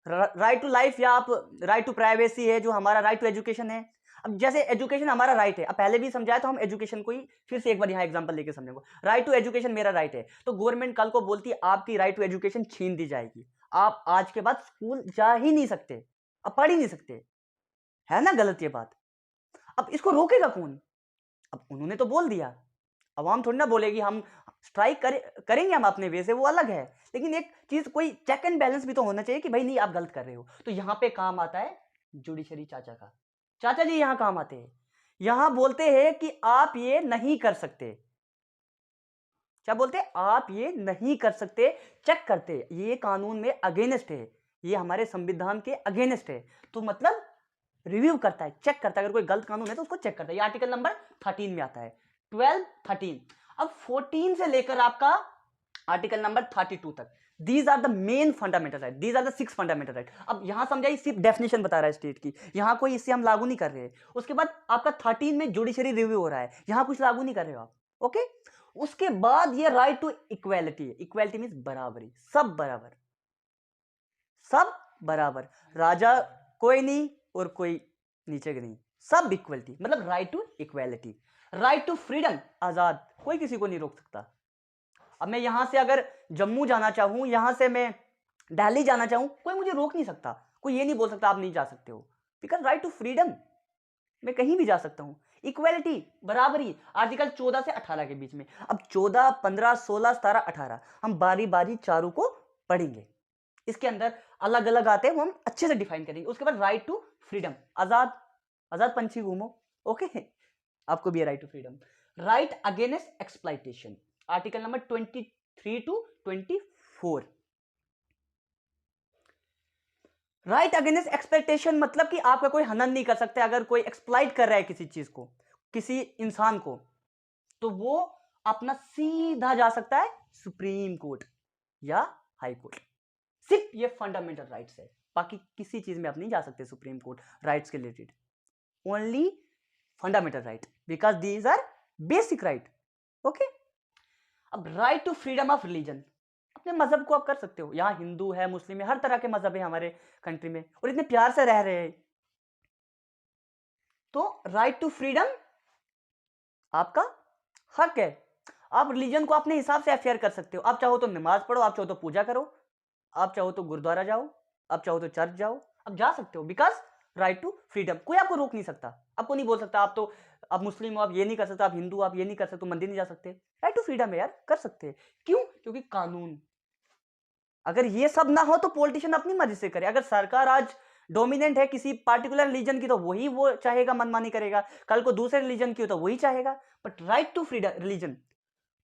राइट टू लाइफ, या आप राइट टू प्राइवेसी है, जो हमारा राइट टू एजुकेशन है। अब जैसे एजुकेशन हमारा राइट है, अब पहले भी समझाया, तो हम एजुकेशन को ही फिर से एक बार यहाँ एग्जांपल लेके समझेंगे। राइट टू एजुकेशन मेरा राइट है, तो गवर्नमेंट कल को बोलती है आपकी राइट टू एजुकेशन छीन दी जाएगी, आप आज के बाद स्कूल जा ही नहीं सकते, अब पढ़ ही नहीं सकते, है ना गलत ये बात। अब इसको रोकेगा कौन? अब उन्होंने तो बोल दिया, अवाम थोड़ी ना बोलेगी हम स्ट्राइक करेंगे हम अपने वे से, वो अलग है। लेकिन एक चीज, कोई चेक एंड बैलेंस भी तो होना चाहिए कि भाई नहीं आप गलत कर रहे हो। तो यहां पे काम आता है जुडिशरी चाचा का। चाचा जी यहां काम आते हैं, यहां बोलते हैं कि आप ये नहीं कर सकते। क्या बोलते हैं? आप ये नहीं कर सकते, चेक करते, ये कानून में अगेंस्ट है, ये हमारे संविधान के अगेंस्ट है, तो मतलब रिव्यू करता है, चेक करता है। अगर कोई गलत कानून है तो उसको चेक करता है। ये आर्टिकल नंबर 13 में आता है, 12, 13। अब 14 से लेकर आपका आर्टिकल नंबर 32 तक, these are the main fundamental right, these are the 6 fundamental right. अब यहां समझाइए, सिर्फ डेफिनेशन बता रहा है स्टेट की, यहां कोई इससे हम लागू नहीं कर रहे हैं। उसके बाद आपका 13 में जुडिशरी रिव्यू हो रहा है, यहां कुछ लागू नहीं कर रहे हो आप, ओके। उसके बाद ये राइट टू इक्वेलिटी है, इक्वेलिटी मींस बराबरी, सब बराबर, सब बराबर, राजा कोई नहीं और कोई नीचे के नहीं, सब इक्वलिटी, मतलब right to equality. Right to freedom, आजाद, कोई किसी को नहीं रोक सकता। अब मैं यहां से अगर जम्मू जाना चाहूं, यहां से मैं दिल्ली जाना चाहूं, कोई मुझे रोक नहीं सकता, कोई ये नहीं बोल सकता आप नहीं जा सकते हो, बिकॉज राइट टू फ्रीडम, मैं कहीं भी जा सकता हूं। इक्वेलिटी, बराबरी, आर्टिकल 14 से 18 के बीच में। अब 14, 15, 16, 17, 18 हम बारी बारी चारों को पढ़ेंगे, इसके अंदर अलग अलग आते हैं, वो हम अच्छे से डिफाइन करेंगे। उसके बाद राइट टू फ्रीडम, आजाद, आजाद पंछी घूमो, ओके, आपको भी है right to freedom. Right against exploitation, article number 23 to 24। Right against exploitation मतलब कि आपका कोई हनन नहीं कर सकते, अगर कोई एक्सप्लॉइट कर रहा है किसी चीज को, किसी इंसान को, तो वो अपना सीधा जा सकता है सुप्रीम कोर्ट या हाई कोर्ट। सिर्फ ये फंडामेंटल राइट्स है, बाकी किसी चीज में आप नहीं जा सकते सुप्रीम कोर्ट राइट्स के related, only fundamental right, because these are basic right, okay. अब right to freedom of religion, अपने मजहब को आप कर सकते हो, यहां हिंदू है, मुस्लिम है, हर तरह के मजहब है हमारे कंट्री में, और इतने प्यार से रह रहे हैं, तो राइट टू फ्रीडम आपका हक है। आप रिलीजन को अपने हिसाब से अफेयर कर सकते हो, आप चाहो तो नमाज पढ़ो, आप चाहो तो पूजा करो, आप चाहो तो गुरुद्वारा जाओ, आप चाहो तो चर्च जाओ, आप जा सकते हो, बिकॉज राइट टू फ्रीडम, कोई आपको रोक नहीं सकता, आपको नहीं बोल सकता आप तो, आप मुस्लिम हो आप ये नहीं कर सकते, आप हिंदू आप ये नहीं कर सकते, मंदिर नहीं जा सकते, राइट टू फ्रीडम है यार, कर सकते हैं। क्यों? क्योंकि कानून, अगर ये सब ना हो तो पॉलिटिशियन अपनी मर्जी से करे, अगर सरकार आज डोमिनेंट है किसी पार्टिकुलर रिलीजन की तो वही वो चाहेगा, मनमानी करेगा, कल को दूसरे रिलीजन की हो तो वही चाहेगा, but right to freedom religion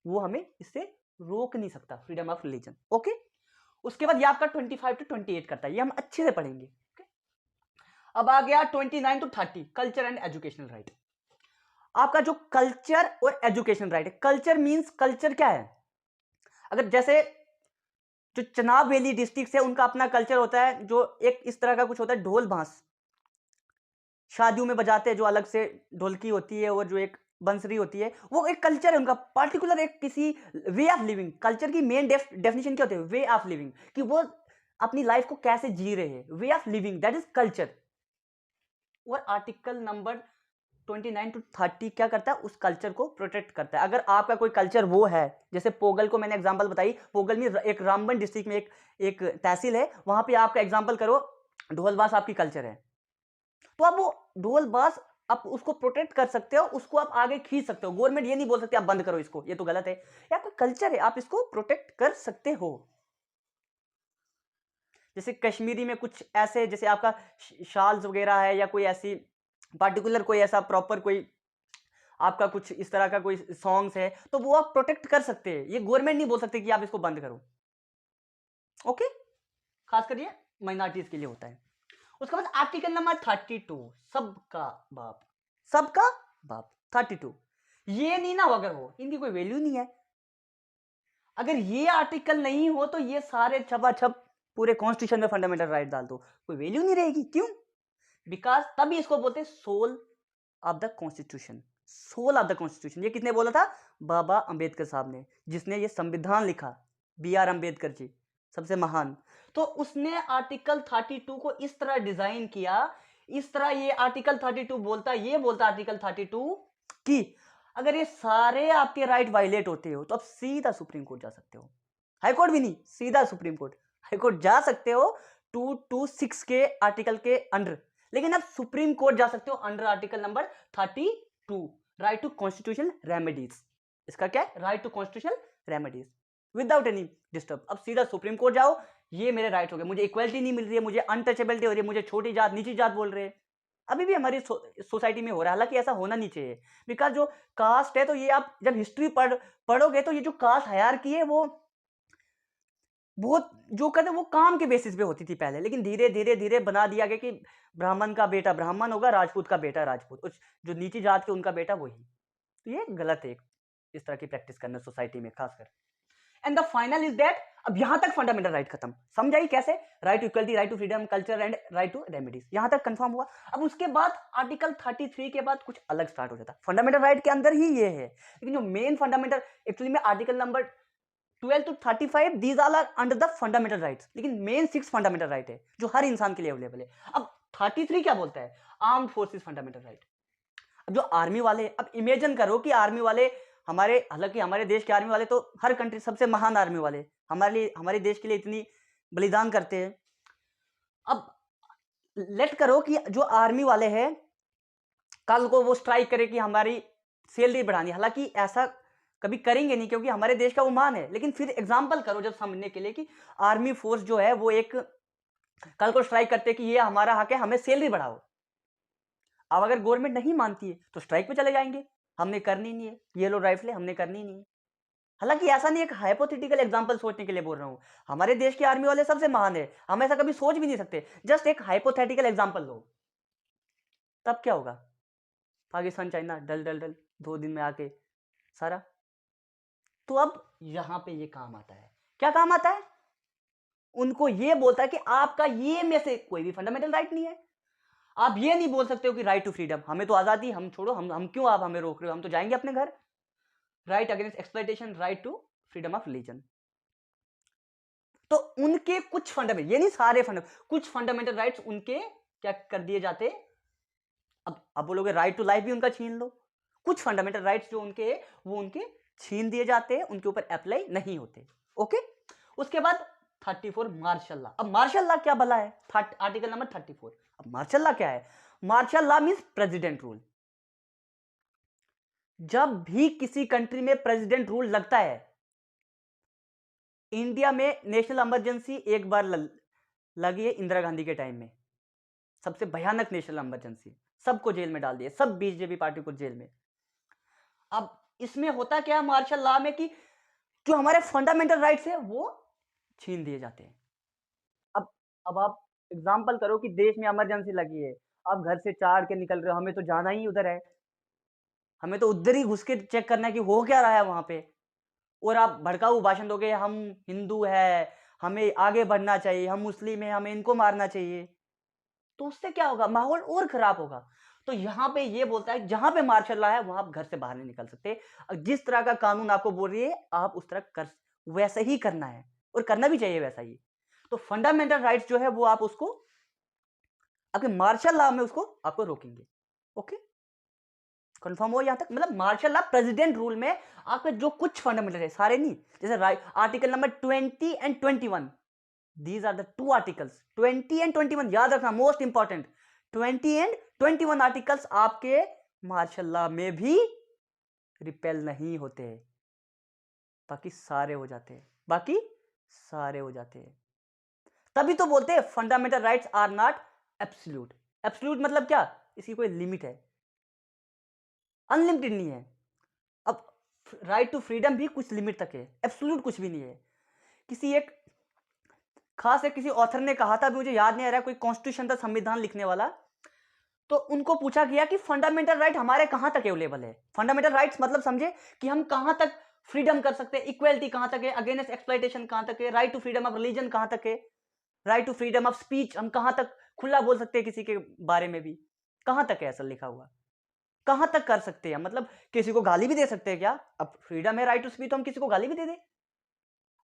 वो हमें इससे रोक नहीं सकता, फ्रीडम ऑफ रिलीजन, ओके। उसके बाद ये आपका 25 टू 28 करता है, ये हम अच्छे से पढ़ेंगे, okay? अब आ गया 29 to 30, culture and educational right. आपका जो कल्चर और एजुकेशन राइट है, कल्चर मींस, कल्चर क्या है, अगर जैसे जो चनाब वैली डिस्ट्रिक्ट है उनका अपना कल्चर होता है, जो एक इस तरह का कुछ होता है, ढोल बांस शादियों में बजाते हैं, जो अलग से ढोलकी होती है और जो एक बंसरी होती है, वो एक कल्चर है उनका पार्टिकुलर, एक किसी वे ऑफ लिविंग। कल्चर की मेन डेफिनेशन क्या होती है? वे ऑफ लिविंग, कि वो अपनी लाइफ को कैसे जी रहे हैं, way of living, that is culture. और आर्टिकल नंबर 29 टू 30 क्या करता है? उस कल्चर को प्रोटेक्ट करता है। अगर आपका कोई कल्चर वो है, जैसे पोगल को मैंने एग्जांपल बताई, पोगल में एक रामबन डिस्ट्रिक्ट में एक तहसील है, वहां पे आपका एग्जांपल करो, ढोलबास आपकी कल्चर है, तो आप वो ढोलबास आप उसको प्रोटेक्ट कर सकते हो, उसको आप आगे खींच सकते हो। गवर्नमेंट ये नहीं बोल सकती आप बंद करो इसको, ये तो गलत है, ये आपका कल्चर है, आप इसको प्रोटेक्ट कर सकते हो। जैसे कश्मीरी में कुछ ऐसे, जैसे आपका शाल्स वगैरह है, या कोई ऐसी पार्टिकुलर कोई ऐसा प्रॉपर कोई आपका कुछ इस तरह का कोई सॉन्ग्स है, तो वो आप प्रोटेक्ट कर सकते हैं, ये गवर्नमेंट नहीं बोल सकते कि आप इसको बंद करो, ओके। खासकर ये माइनॉरिटीज के लिए होता है। उसके बाद आर्टिकल नंबर 32, सबका बाप, सबका बाप 32, ये नहीं ना, अगर हो इनकी कोई वैल्यू नहीं है। अगर ये आर्टिकल नहीं हो तो ये सारे छपाछप पूरे कॉन्स्टिट्यूशन में फंडामेंटल राइट डाल दो, कोई वैल्यू नहीं रहेगी। क्यों? बिकॉज तभी इसको बोलते हैं soul of the constitution, soul of the constitution. ये किसने बोला था? बाबा अंबेडकर साहब ने, जिसने ये संविधान लिखा, बी आर अंबेडकर जी, सबसे महान। तो उसने आर्टिकल 32 को इस तरह डिजाइन किया, इस तरह ये आर्टिकल 32 बोलता, ये बोलता आर्टिकल 32 कि अगर ये सारे आपके राइट वायलेट होते हो तो आप सीधा सुप्रीम कोर्ट जा सकते हो, हाई कोर्ट भी नहीं, सीधा सुप्रीम कोर्ट, हाई कोर्ट जा सकते हो 226 के आर्टिकल के अंडर, लेकिन आप सुप्रीम कोर्ट जा सकते हो under article number 32, right to constitutional remedies. इसका क्या है? Right to constitutional remedies without any disturb. अब सीधा सुप्रीम कोर्ट जाओ, ये मेरे राइट हो गए, मुझे इक्वलिटी नहीं मिल रही है, मुझे अनटचेबिलिटी हो रही है, मुझे छोटी जात नीची जात बोल रहे हैं। अभी भी हमारी सोसाइटी में हो रहा है, हालांकि ऐसा होना नहीं चाहिए, बिकॉज जो कास्ट है, तो ये आप जब हिस्ट्री पढ़ोगे तो ये जो कास्ट हायरार्की है वो बहुत जो कहते हैं वो काम के बेसिस पे होती थी पहले, लेकिन धीरे धीरे धीरे बना दिया गया कि ब्राह्मण का बेटा ब्राह्मण होगा, राजपूत का बेटा राजपूत, और जो नीची जात के उनका बेटा वही। तो ये गलत है इस तरह की प्रैक्टिस करना सोसाइटी में खासकर। And the final is that अब यहां तक फंडामेंटल राइट खत्म, समझाई कैसे? Right to equality, right to freedom, culture and right to remedies, यहां तक कंफर्म हुआ। अब उसके बाद आर्टिकल 33 के बाद कुछ अलग स्टार्ट हो जाता है। फंडामेंटल राइट के अंदर ही ये है, लेकिन जो मेन फंडामेंटल एक्चुअली में article number 12 to 35 these are under the fundamental rights, लेकिन मेन 6 फंडामेंटल राइट है जो हर इंसान के लिए अवेलेबल है। अब 33 क्या बोलता है? Armed forces fundamental right. अब जो आर्मी वाले, अब इमेजिन करो कि आर्मी वाले हमारे, हालांकि हमारे देश के आर्मी वाले तो हर कंट्री सबसे महान आर्मी वाले हमारे लिए, हमारे देश के लिए इतनी बलिदान करते हैं। अब लेट करो कि जो आर्मी वाले हैं कल को वो स्ट्राइक करे कि हमारी सैलरी बढ़ानी, हालांकि ऐसा कभी करेंगे नहीं क्योंकि हमारे देश का वो मान है, लेकिन फिर एग्जांपल करो जब समझने के लिए कि आर्मी फोर्स जो है वो एक कल को स्ट्राइक करते कि ये हमारा हक है, हमें सैलरी बढ़ाओ। अब अगर गवर्नमेंट नहीं मानती है तो स्ट्राइक पे चले जाएंगे, हमने करनी नहीं है, ये लो राइफल हमने करनी नहीं है। हालांकि ऐसा नहीं, एक हाइपोथेटिकल एग्जांपल सोचने के लिए बोल रहा हूं। हमारे देश के आर्मी वाले सबसे महान है, हम ऐसा कभी सोच भी नहीं सकते। जस्ट एक हाइपोथेटिकल एग्जांपल लो, तब क्या होगा? पाकिस्तान चाइना डल डल डल 2 दिन में आके सारा। तो अब यहां पे ये काम आता है, क्या काम आता है? उनको ये बोलता है कि आपका ये में से कोई भी फंडामेंटल राइट नहीं है। आप ये नहीं बोल सकते हो कि राइट टू फ्रीडम, हमें तो आजादी, हम छोड़ो, हम क्यों आप हमें रोक रहे हो, हम तो जाएंगे अपने घर। Right against exploitation, right to freedom of religion. तो उनके कुछ फंडामेंटल, ये नहीं सारे कुछ फंडामेंटल राइट्स उनके क्या कर दिए जाते। अब बोलोगे राइट टू लाइफ भी उनका छीन लो। कुछ फंडामेंटल राइट्स जो उनके वो उनके छीन दिए जाते हैं, उनके ऊपर अप्लाई नहीं होते। ओके, उसके बाद 34 मार्शल लॉ। अब मार्शल लॉ क्या भला है? Article number 34। अब मार्शल लॉ क्या है? Martial law means president rule. जब भी किसी कंट्री में प्रेसिडेंट रूल लगता है, इंडिया में नेशनल इमरजेंसी एक बार लगी है इंदिरा गांधी के टाइम में, सबसे भयानक नेशनल इमरजेंसी, सबको जेल में डाल दिया, सब बीजेपी पार्टी को जेल में। अब इसमें होता क्या है मार्शल लॉ में कि जो हमारे फंडामेंटल राइट्स है वो छीन दिए जाते हैं। अब आप एग्जांपल करो कि देश में इमरजेंसी लगी है, आप घर से चाड़ के निकल रहे हो, हमें तो जाना ही उधर है, हमें तो उधर ही घुस के चेक करना है कि हो क्या रहा है वहां पे, और आप भड़काऊ भाषण दोगे, हम हिंदू है, हमें आगे बढ़ना चाहिए, हम मुस्लिम है, हमें इनको मारना चाहिए, तो उससे क्या होगा? माहौल और खराब होगा। तो यहां पे ये बोलता है जहां पे मार्शल लॉ है वहां आप घर से बाहर नहीं निकल सकते। जिस तरह का कानून आपको बोल रही है आप उस तरह कर, वैसे ही करना है, और करना भी चाहिए वैसा ही। तो फंडामेंटल राइट्स जो है वो आप उसको आपके मार्शल लॉ में उसको आपको रोकेंगे। ओके, कंफर्म हो यहां तक? मतलब मार्शल लॉ प्रेसिडेंट रूल में आपके जो कुछ फंडामेंटल है, सारे नहीं, जैसे article number 20 and 21, these are the 2 articles, 20 and 21 याद रखना, मोस्ट इंपॉर्टेंट। 20 एंड 21 आर्टिकल्स आपके मार्शल लॉ में भी रिपेल नहीं होते, बाकी सारे हो जाते हैं, बाकी सारे हो जाते हैं। तभी तो बोलते हैं fundamental rights are not absolute. Absolute मतलब क्या? इसकी कोई लिमिट है, अनलिमिटेड नहीं है। अब राइट टू फ्रीडम भी कुछ लिमिट तक है, एब्सोल्यूट कुछ भी नहीं है। किसी एक खास एक किसी ऑथर ने कहा था, मुझे याद नहीं आ रहा, कोई कॉन्स्टिट्यूशन था, संविधान लिखने वाला, तो उनको पूछा गया कि फंडामेंटल राइट हमारे कहां तक अवेलेबल है। फंडामेंटल राइट्स मतलब समझे कि हम कहां तक फ्रीडम कर सकते हैं, इक्वलिटी कहां तक है, अगेंस्ट एक्सप्लॉइटेशन कहां तक है, right to freedom of religion कहां तक है, right to freedom of speech हम कहां तक खुला बोल सकते हैं, किसी के बारे में भी कहां तक है ऐसा लिखा हुआ, कहां तक कर सकते हैं? मतलब किसी को गाली भी दे सकते हैं क्या? अब फ्रीडम है राइट टू स्पीच, तो हम किसी को गाली भी दे दें?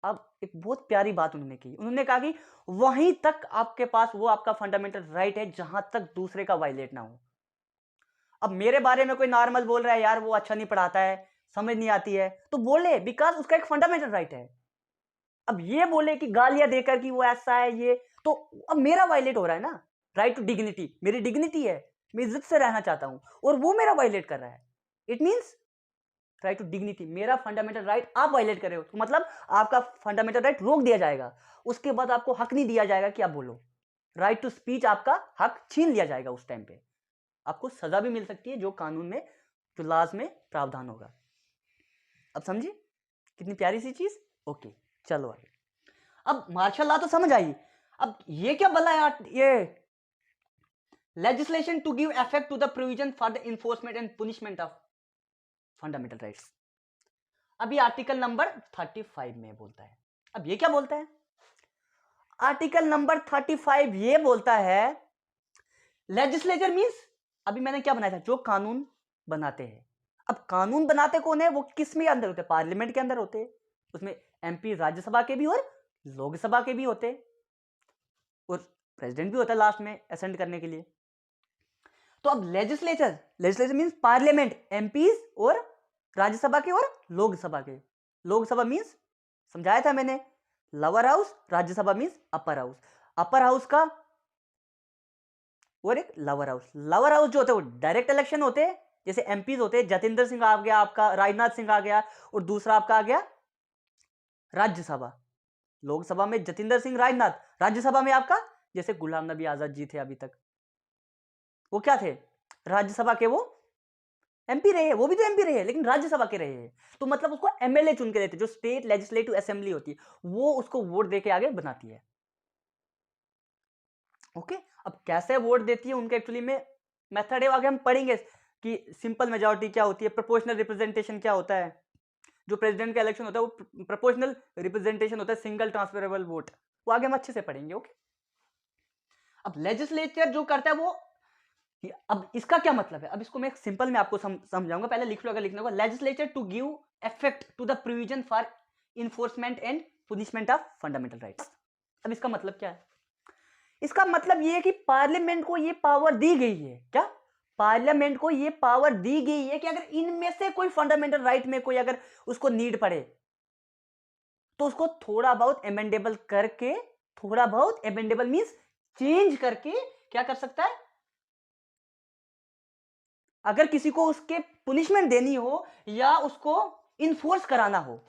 अब एक बहुत प्यारी बात उन्होंने की, उन्होंने कहा कि वहीं तक आपके पास वो आपका फंडामेंटल राइट है जहां तक दूसरे का वायलेट ना हो। अब मेरे बारे में कोई नॉर्मल बोल रहा है, यार वो अच्छा नहीं पढ़ाता है, समझ नहीं आती है, तो बोले, बिकॉज उसका एक फंडामेंटल राइट है। अब ये बोले कि गालियां देकर कि वो ऐसा है ये, तो अब मेरा वायलेट हो रहा है ना, राइट टू डिग्निटी, मेरी डिग्निटी है, मैं इज्जत से रहना चाहता हूं, और वो मेरा वायलेट कर रहा है। It means right to dignity, मेरा फंडामेंटल राइट आप वायलेट कर रहे हो, तो मतलब आपका फंडामेंटल राइट रोक दिया जाएगा, उसके बाद आपको हक नहीं दिया जाएगा कि आप बोलो। राइट टू स्पीच आपका हक छीन लिया जाएगा, उस टाइम पे आपको सजा भी मिल सकती है, जो कानून में, जो लॉज में प्रावधान होगा। अब समझिए कितनी प्यारी सी चीज। ओके, चलो आगे। अब मार्शल लॉ तो समझ आई, अब ये क्या भला यार, ये legislation to give effect to the provision for the enforcement and punishment of fundamental rights. अभी आर्टिकल नंबर 35 में बोलता है, अब ये क्या बोलता है, आर्टिकल नंबर 35 ये बोलता है लेजिस्लेचर मींस, अभी मैंने क्या बनाया था, जो कानून बनाते हैं। अब कानून बनाते कौन है, वो किस में अंदर होते हैं, पार्लियामेंट के अंदर होते हैं। उसमें एमपी राज्यसभा के भी और लोकसभा के भी होते हैं, और प्रेसिडेंट भी होता है लास्ट में असेंड करने के लिए। तो अब legislature, legislature means parliament, MPs और राज्यसभा के और लोकसभा के। लोकसभा मींस समझाया था मैंने, lower house, Rajya Sabha means upper house, upper house का और एक लोअर हाउस। लोअर हाउस जो होते हैं वो डायरेक्ट इलेक्शन होते हैं, जैसे एमपीज होते हैं, जतेंद्र सिंह आ गया आपका, राजनाथ सिंह आ गया, और दूसरा आपका आ गया राज्यसभा। लोकसभा में जतेंद्र सिंह राजनाथ, राज्यसभा में आपका जैसे गुलाम नबी आजाद जी थे अभी तक, वो क्या थे, राज्यसभा के वो एमपी रहे, वो भी तो एमपी रहे लेकिन राज्यसभा के रहे। तो मतलब उसको एमएलए चुन के देते, जो स्टेट लेजिस्लेटिव असेंबली होती है वो उसको वोट देके आगे बनाती है। ओके, अब कैसे वोट देती है उनके एक्चुअली में मेथड है, आगे हम पढ़ेंगे कि सिंपल मेजॉरिटी क्या होती है, प्रोपोर्शनल रिप्रेजेंटेशन क्या होता है, जो प्रेसिडेंट का इलेक्शन होता है वो प्रोपोर्शनल रिप्रेजेंटेशन होता है, सिंगल ट्रांसफरेबल वोट, वो आगे हम अच्छे से पढ़ेंगे। ओके, अब लेजिस्लेचर जो करता है वो, अब इसका क्या मतलब है, अब इसको मैं सिंपल में आपको समझाऊंगा, पहले लिख लो अगर लिखना होगा। Legislature to give effect to the provision for enforcement and punishment of fundamental rights. अब इसका मतलब क्या है, इसका मतलब ये है कि पार्लियामेंट को ये पावर दी गई है, क्या पार्लियामेंट को ये पावर दी गई है कि अगर इनमें से कोई फंडामेंटल राइट में कोई अगर उसको नीड पड़े तो उसको थोड़ा बहुत एमेंडेबल करके, थोड़ा बहुत एमेंडेबल मींस चेंज करके क्या कर सकता है, अगर किसी को उसके पुनिशमेंट देनी हो या उसको इन्फोर्स कराना हो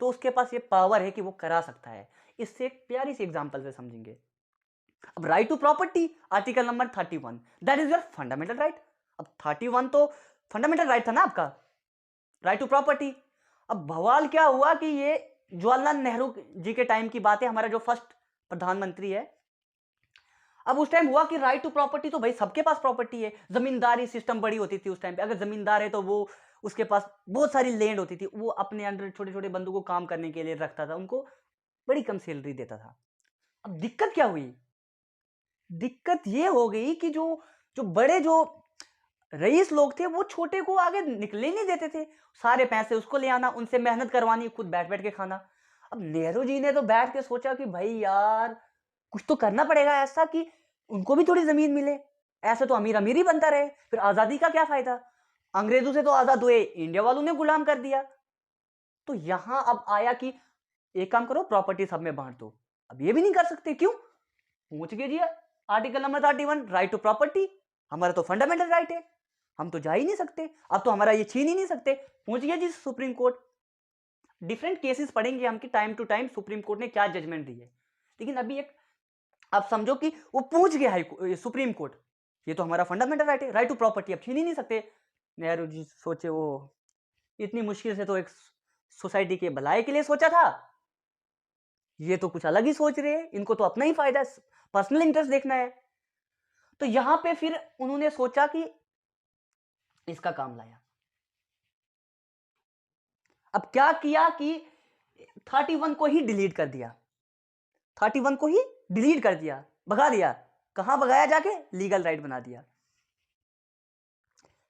तो उसके पास ये पावर है कि वो करा सकता है। इससे एक प्यारी सी एग्जांपल से समझेंगे। अब right to property, article number 31, that is your fundamental right. अब 31 तो फंडामेंटल राइट था ना आपका, राइट टू प्रॉपर्टी। अब बवाल क्या हुआ कि ये जवाहरलाल नेहरू जी के टाइम की बात है, हमारा जो फर्स्ट प्रधानमंत्री है। अब उस टाइम हुआ कि राइट टू प्रॉपर्टी तो भाई सबके पास प्रॉपर्टी है, जमींदारी सिस्टम बड़ी होती थी उस टाइम पे, अगर जमींदार है तो वो उसके पास बहुत सारी लैंड होती थी, वो अपने अंडर छोटे छोटे बंदों को काम करने के लिए रखता था, उनको बड़ी कम सैलरी देता था। अब दिक्कत क्या हुई, दिक्कत ये हो गई कि जो जो बड़े जो रईस लोग थे वो छोटे को आगे निकले नहीं देते थे, सारे पैसे उसको ले आना, उनसे मेहनत करवानी, खुद बैठ बैठ के खाना। अब नेहरू जी ने तो बैठ के सोचा कि भाई यार कुछ तो करना पड़ेगा ऐसा कि उनको भी थोड़ी जमीन मिले, ऐसे तो अमीर अमीर ही बनता रहे, फिर आजादी का क्या फायदा, अंग्रेजों से तो आजाद हुए, इंडिया वालों ने गुलाम कर दिया। तो यहां अब आया कि एक काम करो, प्रॉपर्टी सब में बांट दो। अब ये भी नहीं कर सकते, क्यों, पूछ गए जी article number 31, right to property, हमारा तो फंडामेंटल राइट है, हम तो जा ही नहीं सकते, अब तो हमारा ये छीन ही नहीं सकते। पूछ गया जी सुप्रीम कोर्ट, डिफरेंट केसेस पढ़ेंगे हम कि time to time supreme court ने क्या जजमेंट दी है, लेकिन अभी एक आप समझो कि वो पूछ गया हाई सुप्रीम कोर्ट, ये तो हमारा फंडामेंटल राइट है, राइट टू प्रॉपर्टी, अब छीन ही नहीं सकते। नेहरू जी सोचे, वो इतनी मुश्किल से तो एक सोसाइटी के भलाई के लिए सोचा था, ये तो कुछ अलग ही सोच रहे हैं, इनको तो अपना ही फायदा, पर्सनल इंटरेस्ट देखना है। तो यहां पे फिर उन्होंने सोचा कि इसका काम लाया। अब क्या किया कि 31 को ही डिलीट कर दिया, 31 को ही डिलीट कर दिया, भगा दिया। कहां भगाया, जाके लीगल राइट बना दिया,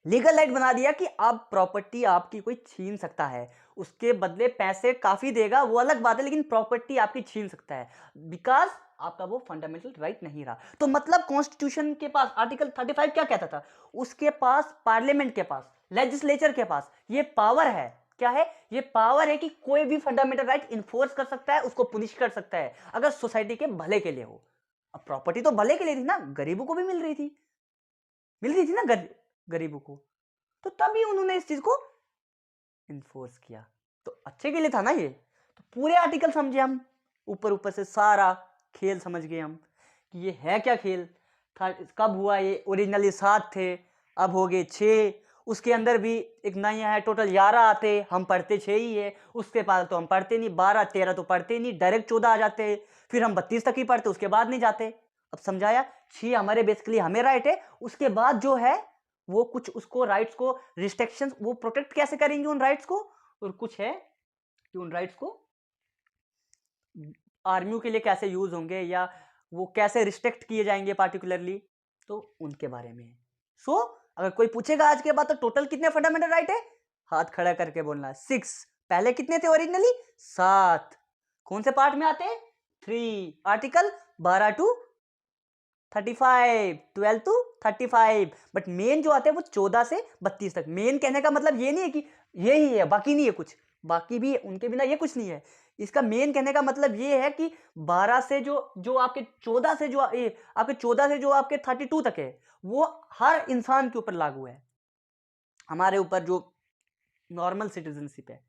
लीगल राइट बना दिया कि अब प्रॉपर्टी आपकी कोई छीन सकता है, उसके बदले पैसे काफी देगा वो अलग बात है, लेकिन प्रॉपर्टी आपकी छीन सकता है, बिकॉज आपका वो फंडामेंटल राइट नहीं रहा। तो मतलब कॉन्स्टिट्यूशन के पास आर्टिकल 35 क्या कहता था, उसके पास, पार्लियामेंट के पास, लेजिस्लेचर के पास ये पावर है, क्या है, ये पावर है कि कोई भी फंडामेंटल राइट इन्फोर्स कर सकता है, उसको पुनिश कर सकता है अगर सोसाइटी के भले के लिए हो। अब प्रॉपर्टी तो भले के लिए थी ना, गरीबों को भी मिल रही थी, मिल रही थी ना गरीबों को, तो तभी उन्होंने इस चीज को इन्फोर्स किया। तो अच्छे के लिए था ना ये, तो पूरे आर्टिकल समझे हम, ऊपर ऊपर से सारा खेल समझ गए हम कि ये है क्या खेल था, कब हुआ ये, ओरिजिनली 7 थे, अब हो गए 6, उसके अंदर भी एक नया है, टोटल 11 आते, हम पढ़ते 6 ही है, उसके बाद तो हम पढ़ते नहीं, 12 13 तो पढ़ते नहीं, डायरेक्ट 14 आ जाते, फिर हम 32 तक ही पढ़ते, उसके बाद नहीं जाते। अब समझाया, 6 हमारे बेसिकली हमें राइट है, उसके बाद जो है वो कुछ उसको राइट्स को रिस्ट्रिक्शंस, वो प्रोटेक्ट कैसे करेंगे उन राइट्स को, और कुछ है कि उन राइट्स को आर्मियों के लिए कैसे यूज होंगे या वो कैसे रिस्ट्रिक्ट किए जाएंगे पार्टिकुलरली, तो उनके बारे में। सो अगर कोई पूछेगा आज के बाद तो टोटल कितने फंडामेंटल राइट है, हाथ खड़ा करके बोलना है 6। पहले कितने थे ओरिजिनली, 7। कौन से पार्ट में आते हैं, 3। Article 12 to 35, 12 to 35। But main जो आते हैं वो 14 से 32 तक। मेन कहने का मतलब ये नहीं है कि यही है बाकी नहीं है कुछ, बाकी भी उनके बिना ये कुछ नहीं है। इसका मेन कहने का मतलब ये है कि 12 से जो आपके 14 से जो आपके 14 से जो आपके 32 तक है वो हर इंसान के ऊपर लागू है। हमारे ऊपर जो नॉर्मल सिटीजनशिप है,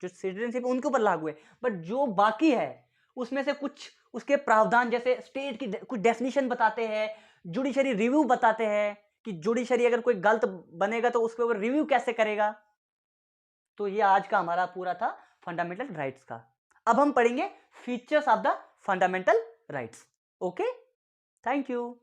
जो सिटीजनशिप उनके ऊपर लागू है। बट जो बाकी है उसमें से कुछ उसके प्रावधान, जैसे स्टेट की कुछ डेफिनेशन बताते हैं, जुडिशरी रिव्यू बताते हैं कि जुडिशरी अगर कोई गलत बनेगा तो उसके ऊपर रिव्यू कैसे करेगा। तो ये आज का हमारा पूरा था फंडामेंटल राइट्स का। अब हम पढ़ेंगे features of the fundamental rights. Okay, thank you.